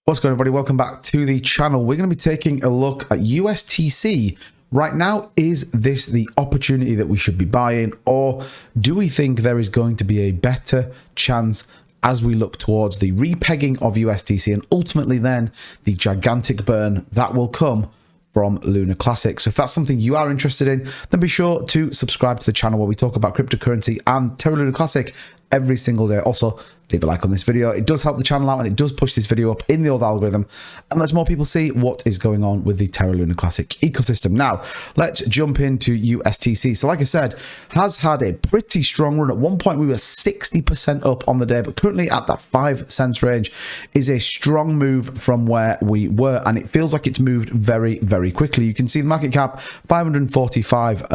What's going on, everybody? Welcome back to the channel. We're going to be taking a look at USTC. Right now, is this the opportunity that we should be buying, or do we think there is going to be a better chance as we look towards the repegging of USTC and ultimately then the gigantic burn that will come from Lunar Classic? So if that's something you are interested in, then be sure to subscribe to the channel where we talk about cryptocurrency and Terra Lunar Classic every single day. Also, leave a like on this video. It does help the channel out and it does push this video up in the old algorithm and lets more people see what is going on with the Terra Lunar Classic ecosystem. Now, let's jump into USTC. So like I said, has had a pretty strong run. At one point, we were 60% up on the day, but currently at that 5 cents range is a strong move from where we were. And it feels like it's moved very, very quickly. You can see the market cap, 545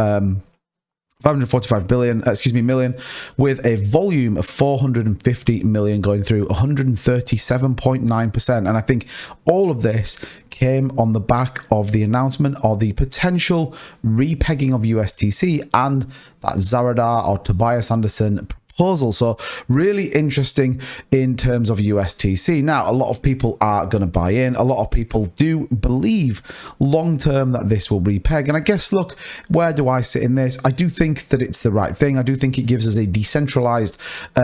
million, with a volume of 450 million going through, 137.9%. And I think all of this came on the back of the announcement of the potential repegging of USTC and that Zaradar or Tobias Anderson proposal. So really interesting in terms of USTC. Now, a lot of people are going to buy in. A lot of people do believe long term that this will repeg. And I guess, look, where do I sit in this? I do think that it's the right thing. I do think it gives us a decentralized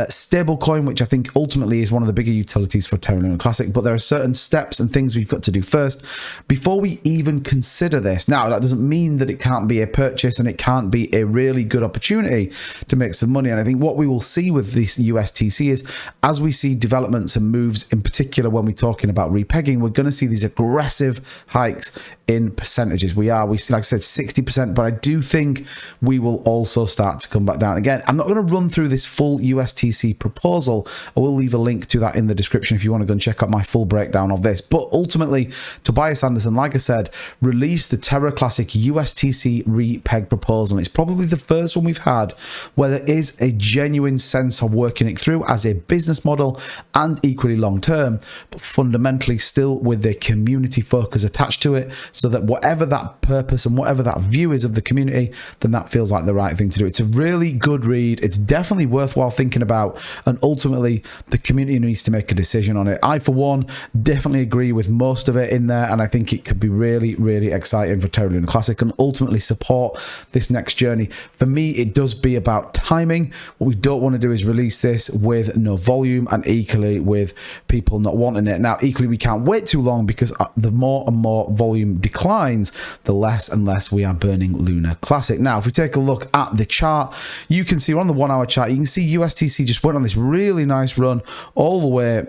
stable coin, which I think ultimately is one of the bigger utilities for Terra Lunar Classic. But there are certain steps and things we've got to do first before we even consider this. Now, that doesn't mean that it can't be a purchase and it can't be a really good opportunity to make some money. And I think what we will see with this USTC is, as we see developments and moves, in particular when we're talking about repegging, we're going to see these aggressive hikes in percentages. We see, like I said, 60%, but I do think we will also start to come back down again. I'm not going to run through this full USTC proposal. I will leave a link to that in the description if you want to go and check out my full breakdown of this. But ultimately, Tobias Anderson, like I said, released the Terra Classic USTC repeg proposal. And it's probably the first one we've had where there is a genuine sense of working it through as a business model and equally long term, but fundamentally still with the community focus attached to it, so that whatever that purpose and whatever that view is of the community, then that feels like the right thing to do. It's a really good read. It's definitely worthwhile thinking about, and ultimately the community needs to make a decision on it. I, for one, definitely agree with most of it in there, and I think it could be really, really exciting for Terra Lunar Classic and ultimately support this next journey. For me, it does be about timing. What we don't want to do is release this with no volume and equally with people not wanting it. Now, equally, we can't wait too long because the more and more volume declines, the less and less we are burning Lunar Classic. Now, if we take a look at the chart, you can see on the 1 hour chart, you can see USTC just went on this really nice run all the way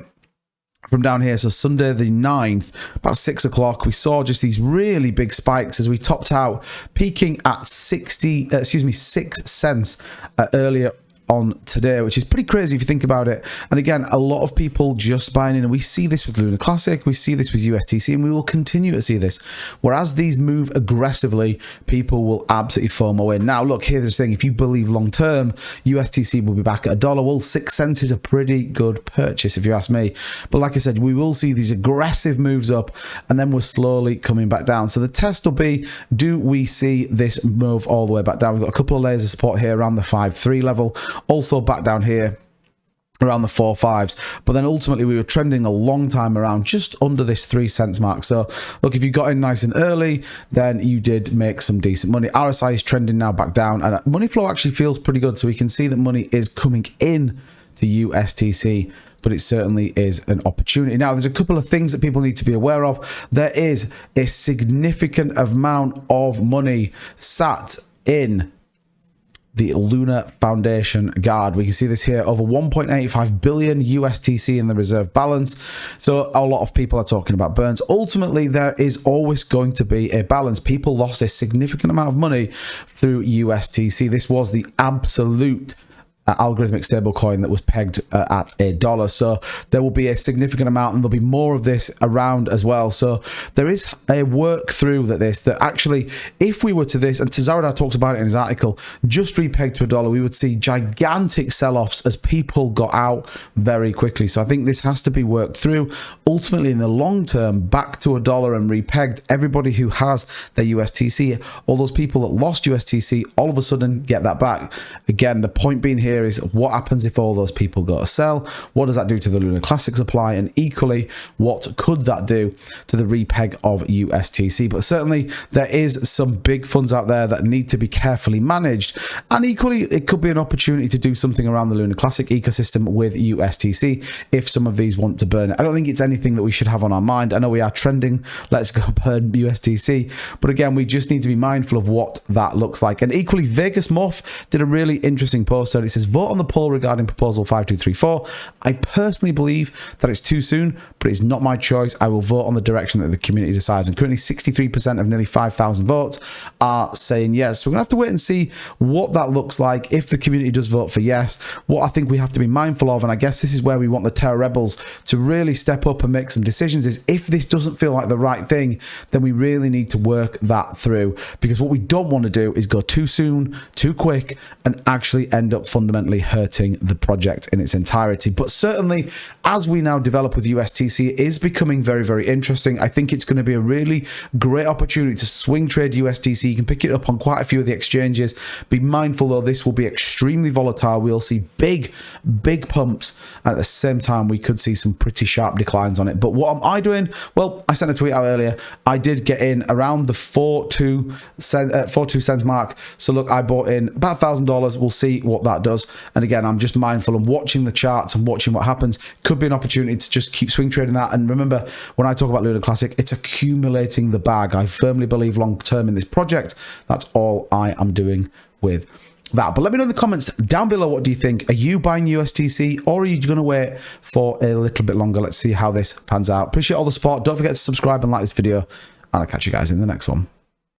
from down here. So Sunday the 9th, about 6 o'clock, we saw just these really big spikes as we topped out, peaking at 6 cents earlier on today, which is pretty crazy if you think about it. And again, a lot of people just buying in, and we see this with Lunar Classic, we see this with USTC, and we will continue to see this. Whereas these move aggressively, people will absolutely FOMO in. Now, look, here's the thing: if you believe long term USTC will be back at $1, well, 6 cents is a pretty good purchase if you ask me. But like I said, we will see these aggressive moves up, and then we're slowly coming back down. So the test will be, do we see this move all the way back down? We've got a couple of layers of support here around the 5.3 level. Also back down here around the 4.5s, but then ultimately we were trending a long time around just under this 3 cents mark. So look, if you got in nice and early, then you did make some decent money. RSI is trending now back down, and money flow actually feels pretty good. So we can see that money is coming in to USTC, but it certainly is an opportunity. Now, there's a couple of things that people need to be aware of. There is a significant amount of money sat in the Lunar Foundation Guard. We can see this here, over 1.85 billion USTC in the reserve balance. So a lot of people are talking about burns. Ultimately, there is always going to be a balance. People lost a significant amount of money through USTC. This was the absolute algorithmic stablecoin that was pegged at $1. So there will be a significant amount, and there'll be more of this around as well. So there is a work through that actually, if we were to this, and Zaradar talks about it in his article, just repegged to $1, we would see gigantic sell-offs as people got out very quickly. So I think this has to be worked through. Ultimately, in the long term, back to $1 and repegged, everybody who has their USTC, all those people that lost USTC, all of a sudden get that back. Again, the point being here here is what happens if all those people go to sell? What does that do to the Lunar Classic supply? And equally, what could that do to the repeg of USTC? But certainly there is some big funds out there that need to be carefully managed. And equally, it could be an opportunity to do something around the Lunar Classic ecosystem with USTC if some of these want to burn it. I don't think it's anything that we should have on our mind. I know we are trending, let's go burn USTC. But again, we just need to be mindful of what that looks like. And equally, Vegas Muff did a really interesting post and it says, vote on the poll regarding proposal 5234. I personally believe that it's too soon, but it's not my choice. I will vote on the direction that the community decides. And currently 63% of nearly 5,000 votes are saying yes. So we're gonna have to wait and see what that looks like if the community does vote for yes. What I think we have to be mindful of, and I guess this is where we want the Terra Rebels to really step up and make some decisions, is if this doesn't feel like the right thing, then we really need to work that through, because what we don't want to do is go too soon, too quick, and actually end up fundamentally hurting the project in its entirety. But certainly, as we now develop with USTC, it is becoming very, very interesting. I think it's going to be a really great opportunity to swing trade USTC. You can pick it up on quite a few of the exchanges. Be mindful though, this will be extremely volatile. We'll see big pumps. At the same time, we could see some pretty sharp declines on it. But what am I doing? Well, I sent a tweet out earlier. I did get in around the 42 cents mark. So look, I bought in about $1,000. We'll see what that does. And again, I'm just mindful and watching the charts and watching what happens. Could be an opportunity to just keep swing trading that. And remember, when I talk about Lunar Classic, it's accumulating the bag. I firmly believe long term in this project. That's all I am doing with that. But let me know in the comments down below, what do you think? Are you buying USTC or are you going to wait for a little bit longer? Let's see how this pans out. Appreciate all the support. Don't forget to subscribe and like this video, and I'll catch you guys in the next one.